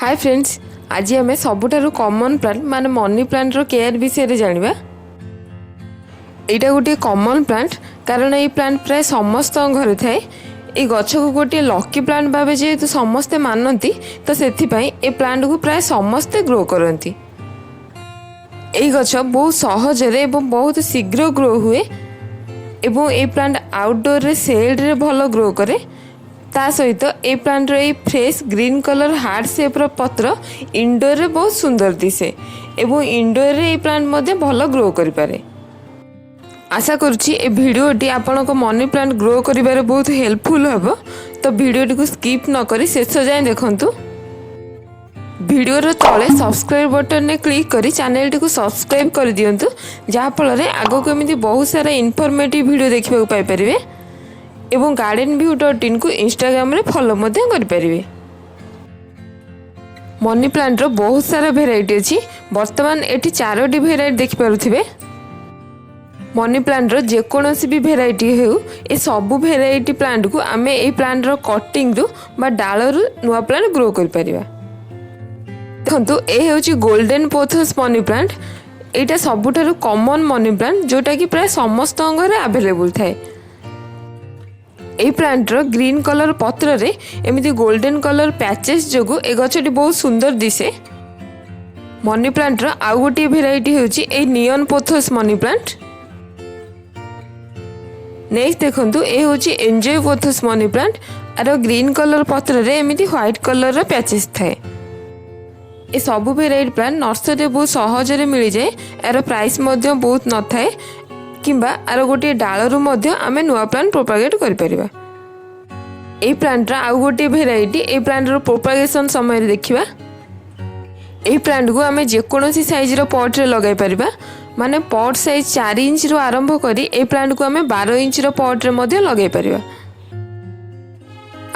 Hi friends, आज आम सबुठारु common plant माने मनी प्लांट रो केयर विषय जानिबा। एटा गोटे कॉमन प्लांट कारण ये प्लांट प्राय समस्त घरे थाए। ये गछ को गोटे लकी प्लांट भावे जेहेतु समस्ते मानती तो से प्लांट को प्राय समस्ते ग्रो करती। ये गछ बहुत सहजरे एवं बहुत शीघ्र ग्रो हुए एवं ये प्लांट आउटडोर रे शेड रे भल ग्रो करे। ता सहित ए प्लांट रो ये fresh green colour heart shape रो पत्र इंडोर रे बहुत सुंदर दिसे एवं इंडोर रे ये प्लांट मध्य भल ग्रो करि पारे। आशा करुच्ची ए भिडियोटी आपन को मनी प्लांट ग्रो करिबारे बहुत हेल्पफुल हबो। तो भिडियोटी को स्किप न करी शेष जाए देखंतु। भिडियो रो तले सब्सक्राइब बटन ने क्लिक करी चैनल टी को सब्सक्राइब कर दियंतु, जहा फल रे आगो को एमिति बहुत सारा इन्फॉर्मेटिव वीडियो देखिबा को पाई परिबे एवं gardenview.in को इंस्टाग्राम रे फॉलो मध्य करि परिबे। मनी प्लांट रो बहुत सारा वेराइटी अछि। वर्तमान एठी 4टी वेराइटी देखि पारुथिबे। मनी प्लांट रो जेकोनोसी भी वेराइटी हेउ ए सब वेराइटी प्लांट को आमे ए प्लांट रो कटिंग रु बा डाल रु नुवा प्लांट ग्रो करि परिबा। देखंतु ए हेउची गोल्डन पोथस मनी प्लांट। एटा सबुठारु कॉमन मनी प्लांट जोटा कि प्राय समस्त घरे अवेलेबल थाए। ए प्लांट रो ग्रीन कलर पत्र रे एमिति गोल्डन कलर पैचेस जोगु ए गछटी बहुत सुंदर दिसे। मनी प्लांट रो आउ गोटी वेराइटी हेउची ए नियन पोथस मनी प्लांट। नेक्स्ट देखंतु ए होची एन्जॉय पोथस मनी प्लांट। आरो ग्रीन कलर पत्र रे एमिति व्हाइट कलर रो पैचेस थाए। ए सब वेराइटी प्लांट नर्सरी बहुत सहजरे मिल जाए। यार प्राइस मध्य बहुत न थाए किंबा आरो गोटे डालरू मध्य आमे नुआ प्लांट प्रोपागेट करि परिबा। ए प्लांट रा आउ गोटे वेराइटी ए प्लांट रो प्रोपागेशन समय रे देखिबा। ए प्लांट को आमे जेकोनोसी साइज रो पॉट रे लगाई परिबा। माने पॉट साइज 4 इंच रो आरंभ करी ए प्लांट को आमे 12 इंच रो पॉट रे मध्य लगाई परिबा।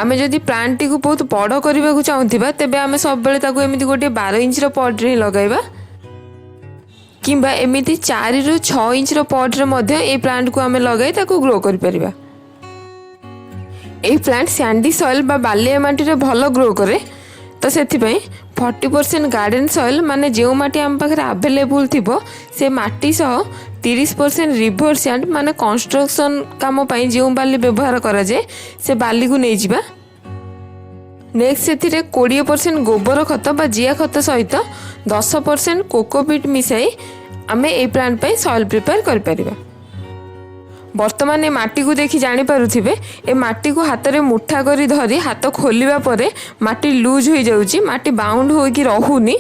आमे जदि प्लांट टी को बहुत बड़ करबा को चाहूतिबा तेबे आमे सब बेले ताको एमिति गोटे 12 इंच रो पॉट रे लगाइबा किंबा एमिति 4 रु 6 इंच रो पॉट रे मध्य ए प्लांट को आमे लगाई ताको ग्रो करि परिबा। ए प्लांट सैंडी सॉइल बा बालिया माटी रे भलो ग्रो करे। तो सेथि पई 40% गार्डन सॉइल माने जेउ माटी आम पाखरे अवेलेबल थिबो से माटी सह 30% रिवर सैंड माने कंस्ट्रक्शन काम पई जेउ बाली व्यवहार करा जाय से बाली को नै जिबा। नेक्स्ट सेथिरे 20% गोबर खत बा जिया खत सहित 10% कोकोपीट मिसाई आमे ए प्लांट पई सॉइल प्रिपेयर कर परिबा। वर्तमान ए माटी को देखि जानि पारुथिबे ए माटी को हाथ रे मुठा करी धरी हाथ खोलिबा परे माटी लूज होई जाउची, माटी बाउंड होई कि रहूनी।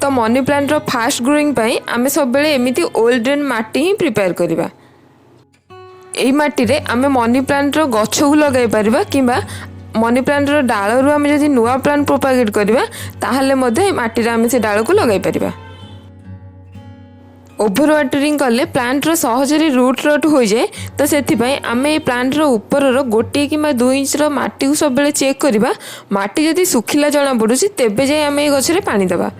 तो मनी प्लांट रो फास्ट ग्रोइंग पई आमे सब बेले एमिति ओल्डन माटी ही प्रिपेयर करिबा। एई माटी रे आमे मनी प्लांट रो गछ को लगाई परिबा किंबा मनी प्लांट रो डाल रु आमे जदि नुवा प्लांट प्रोपागेट करिबा ताहाले मध्ये माटी रे आमे से डाल को लगाई परिबा। ओवर वाटरिंग कले प्लांट रो सहजरे रूट रट हो जाए। तो सेथि पई आमे ए प्लांट रो ऊपर रो गोटे किंबा 2 इंच रो माटी को सब बेले चेक करिबा। माटी जदि सुखिला जणा पडुची तेबे जाय आमे ए गछ रे पानी देबा।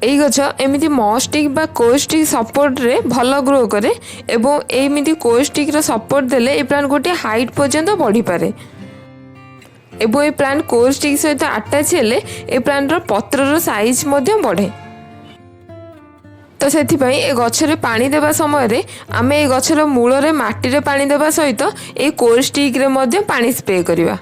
एई गछ एमिति मॉस्टिक बा कोस्टिक सपोर्ट रे भलो ग्रो करे एवं एमिति कोस्टिक रो सपोर्ट देले ए प्लांट गोटे हाइट पर्यंत बढ़ी पारे एवं ए प्लांट कोस्टिक सहित अटैच हेले ए प्लांट रो पत्र रो साइज मध्य बढ़े। तो सेथि पई ए गछ रे पानी देबा समय रे आमे ए गछ रो मूल रे माटी रे पानी देबा सहित ए कोस्टिक रे मध्य पानी स्प्रे करिबा।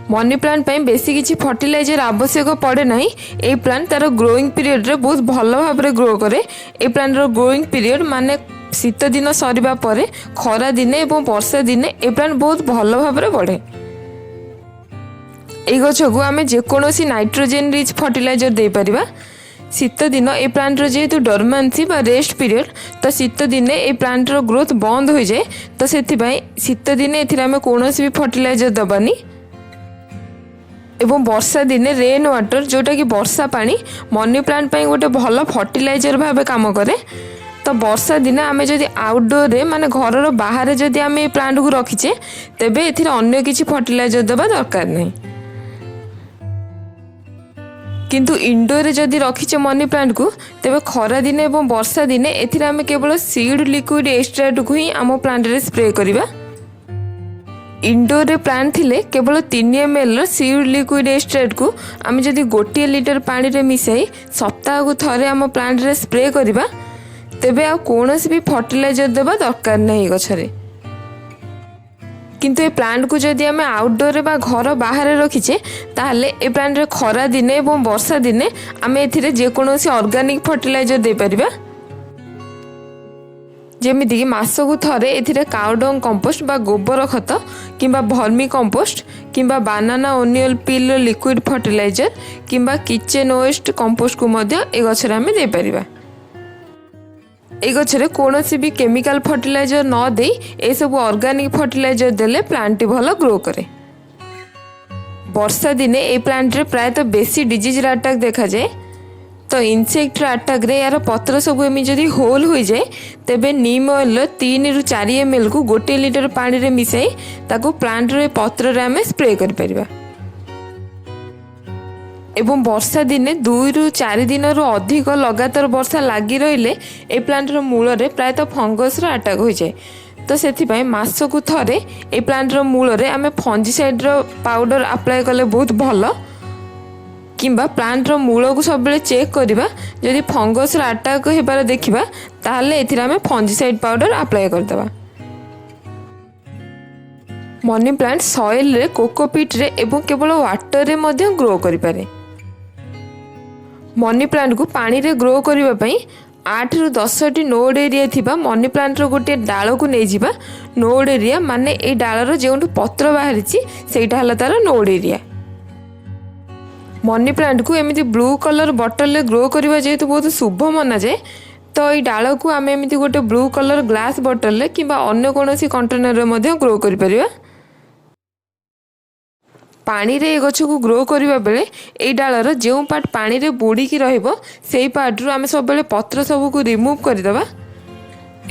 मनी प्लांट पई बेसी किछि फर्टिलाइजर आवश्यक पड़े नहीं। ए प्लांट तार ग्रोइंग पीरियड रे बहुत भलो भाव रे ग्रो करे। ए प्लांट रो ग्रोइंग पीरियड माने शीत दिन सरीबा परे खरा दिने एवं वर्षा दिने ए प्लांट बहुत भलो भाव रे बढ़े। ए गछ को आमे जेकोनोसी नाइट्रोजन रिच फर्टिलाइजर दे परिबा। शीत दिन ए प्लांट रो जेहेतु डोरमेंसी बा रेस्ट पीरियड तो शीत दिने ए प्लांट रो ग्रोथ बंद हो जाए। तो सेथि पई शीत दिने एथिरा आमे कोनोसी भी फर्टिलाइजर दबानी एवं वर्षा दिने रेन वाटर जोटा कि वर्षा पानी मनी प्लांट पई गोटे भलो फर्टिलाइजर भाबे काम करे। तो वर्षा दिने आमे जदि आउटडोर रे माने घर रो बाहर जदि आमे प्लांट को रखिचे तेबे एथिरे अन्य किछि फर्टिलाइजर दबा दरकार नहीं। किंतु इंडोर रे जदि रखिचे मनी प्लांट को तेबे खरा दिने एवं वर्षा दिने एथिरे आमे केवल सीड लिक्विड एक्सट्रैक्ट को ही आम प्लांट रे स्प्रे करिबा। इंडोर प्लांट थिले केवल 3 ml सीड लिक्विड एक्सट्रैक्ट को आम जदि 1 लीटर पानी रे मिसाई सप्ताह को थरे आम प्लांट रे स्प्रे करबा तेबे आ कोनोसी भी फर्टिलाइजर देबा दरकार नहीं गछरे। किंतु ए प्लांट को जदि आम आउटडोर बा घर बाहर रखीचे ताहले ए प्लांट रे खरा दिने एवं वर्षा दिने आम एथिरे जे कोनोसी ऑर्गेनिक फर्टिलाइजर दे परिबा। जेमिति कि मासकु थरे एथिरे काउडंग कंपोस्ट बा गोबर खत किंबा भर्मी कंपोस्ट किंबा banana onion peel liquid fertiliser किंबा किचन वेस्ट कंपोस्ट को मध्य ए गछरे आमे दे परिबा। ए गछरे कोनोसी भी केमिकल फर्टिलाइजर न दे ए सब ऑर्गेनिक फर्टिलाइजर देले प्लांट भलो ग्रो करे। वर्षा दिने ए प्लांट रे प्राय तो बेसी डिजीज अटैक देखा जाए। तो इनसेक्ट अटैक रे यार पत्र सब एमि जदि होल हो जाए तेबे नीम ऑयल 3 ରୁ 4 ml को 1 लीटर पानी रे मिसाई ताको प्लांट रे पत्र रे आमे स्प्रे कर परिबा। एवं वर्षा दिने 2 ରୁ 4 दिन अधिक लगातार वर्षा लगी रहिले ए प्लांट रो मूल रे प्राय तो फंगस रो अटैक हो जाए। तो सेथि पई मासकु थरे ए प्लांट रो मूल रे आमे फंजीसाइड रो पाउडर अप्लाई कले बहुत भलो किंबा प्लांट रो मूल को सब बेले चेक करबा जदि फंगस रो अटैक हेबार देखिबा ताहले एथिरा आमे फंजीसाइड पाउडर अप्लाई कर देबा। मनी प्लांट सॉइल रे कोकोपीट रे एवं केवल वाटर रे मध्य ग्रो करि पारे। मनी प्लांट को पानी रे ग्रो करिबा पई 8 ରୁ 10 टी नोड एरिया थिबा मनी प्लांट रो गोटे डाल को नै जिबा। नोड एरिया माने ए डाल रो जेउंटु पत्र बाहरिची सेटा हला तार नोड एरिया। मनी प्लांट को एमिति ब्लू कलर बॉटल रे ग्रो करिबा जेतु बहुत शुभ माना जाए। तो ई डाल को आमे एमिति गोटे ब्लू कलर ग्लास बॉटल रे किंबा अन्य कोनोसी कंटेनर रे मध्य ग्रो करि परिबा। पानी रे गछ को ग्रो करिबा बेले ए डालर जेउ पार्ट पानी रे बुड़ी की रहइबो सेही पार्ट रो आमे सब बेले पत्र सब को रिमूव करि दबा।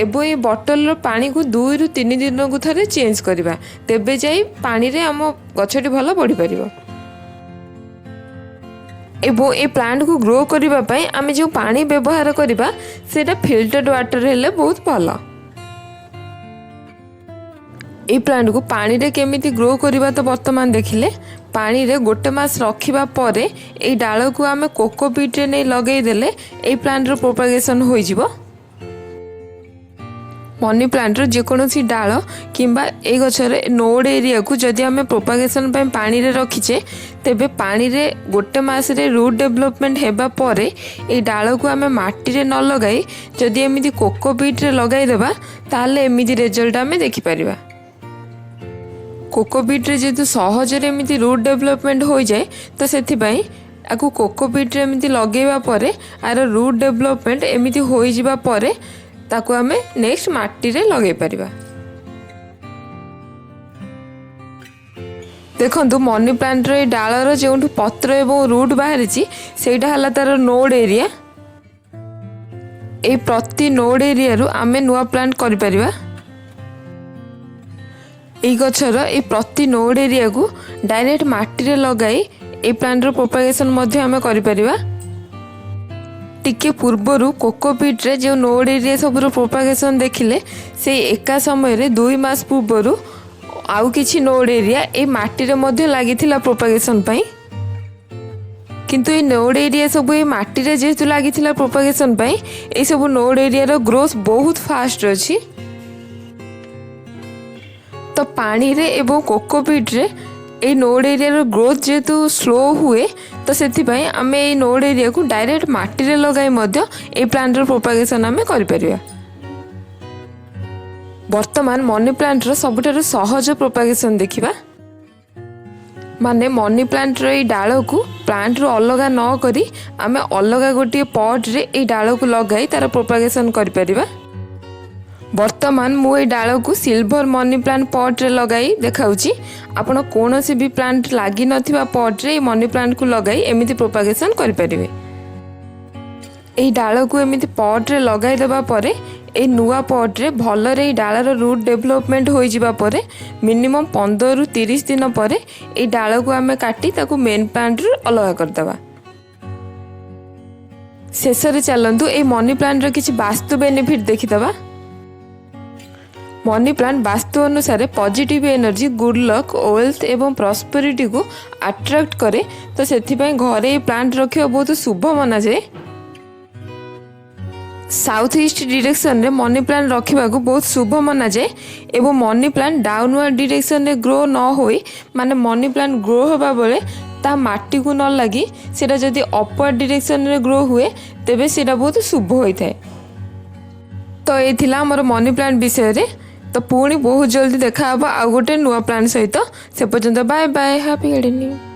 एबो ए बॉटल रो पानी को 2 ରୁ 3 दिन को थरे चेंज करिबा तेबे जाई पानी रे हम गछटी भलो बढ़ी परिबो। एबो ए प्लांट को ग्रो करिबा पई आमे जो पानी व्यवहार करिबा सेटा फिल्टर्ड वाटर हेले बहुत भलो। ए प्लांट को पानी रे केमिति ग्रो करिबा तो वर्तमान देखिले पानी रे गोटे मास रखिबा परे ए डाल को आमे कोकोपीट रे नै लगेई देले ए प्लांट रो प्रोपागेशन होई जिवो। मनी प्लांट रो जे कोनोसी डाल किंबा ए गछरे नोड एरिया को जदि आमे प्रोपागेशन पय पानी रे रखिचे तेबे पानी रे गोटे मास रे रूट डेवलपमेंट हेबा परे ए डाल को आमे माटी रे न लगाई जदि एमिति कोकोपीट रे लगाई देबा ताले एमिति रिजल्ट आमे देखि परिबा। कोकोपीट रे जेतु सहज रे एमिति रूट डेवलपमेंट हो जाए तो सेथि पई आकु कोकोपीट रे एमिति लगेबा परे आर रूट डेवलपमेंट एमिति होई जिबा परे ताकू आमे नेक्स्ट माटी रे लगे परिबा। देखंतु मनी प्लांट रे डाल रो जेउठु पत्र एवं रूट बाहरिची सेटा हला तार नोड एरिया। ए प्रति नोड एरिया रु आमे नुवा प्लांट करि परिबा। ए गछर ए प्रति नोड एरिया को डायरेक्ट माटी रे लगाई ए प्लांट रो प्रोपागेशन मध्य आमे करि परिबा। टिके पूर्वरु कोकोपीट रे जो नोड एरिया सब रो प्रोपागेशन देखिले से एका समय रे 2 मास पूर्वरु आउ किछि नोड एरिया ए माटी रे मध्य लागिथिला प्रोपागेशन पई। किंतु ए नोड एरिया सब ए माटी रे जेतु लागिथिला प्रोपागेशन पई ए सब नोड एरिया रो ग्रोथ बहुत फास्ट अछि। तो पानी रे एवं कोकोपीट रे ए नोड एरिया रो ग्रोथ जेतु स्लो हुए तो सेथि पई आमे ए नोड एरिया को डायरेक्ट माटी रे लगाई मध्य ए प्लांट रो प्रोपागेशन आमे करि परिबा। वर्तमान मनी प्लांट रो सबठारु सहज प्रोपागेशन देखिबा। माने मनी प्लांट रो ए डाल को प्लांट रो अलगा न करी आमे अलगा गोटे पॉट रे ए डाल को लगाई तार प्रोपागेशन करि परिबा। वर्तमान मु ए डाल को सिल्वर मनी प्लांट पॉट रे लगाई देखाउची। आपण कोनोसी भी प्लांट लागी नथिबा पॉट रे मनी प्लांट को लगाई एमिति प्रोपागेशन करि परिबे। ए डाल को एमिति पॉट रे लगाई देबा परे ए नुआ पॉट रे भल रे डाल रो रूट डेवलपमेंट होई जिबा परे मिनिमम 15 ରୁ 30 दिन परे ए डाल को आमे काटी ताकू मेन प्लांट रे अलगा कर देबा। शेष रे चलंतु ए मनी प्लांट रो किछि वास्तु बेनिफिट देखि दबा। मनी प्लांट वास्तु अनुसार positive energy, good luck, wealth एवं प्रॉस्पेरिटी को अट्रैक्ट करे। तो सेथिपाई घरे प्लांट रखिया बहुत शुभ माना जाए। साउथ ईस्ट डिरेक्शन रे मनी प्लांट रखा बहुत शुभ माना जाए एवं मनी प्लांट डाउनवर्ड डिरेक्शन रे ग्रो न होई माने मनी प्लांट ग्रो होबा बेले ता माटी को न लगी सेटा जदि अपवर्ड डिरेक्शन रे ग्रो हुए तेबे सेटा बहुत शुभ होता है। तो ये थिला हमर मनी प्लांट विषय रे। तो पुणी बहुत जल्दी देखा आ गोटे नुआ प्लांट सहित। से पर्यंत बाय बाय, हैप्पी गार्डनिंग।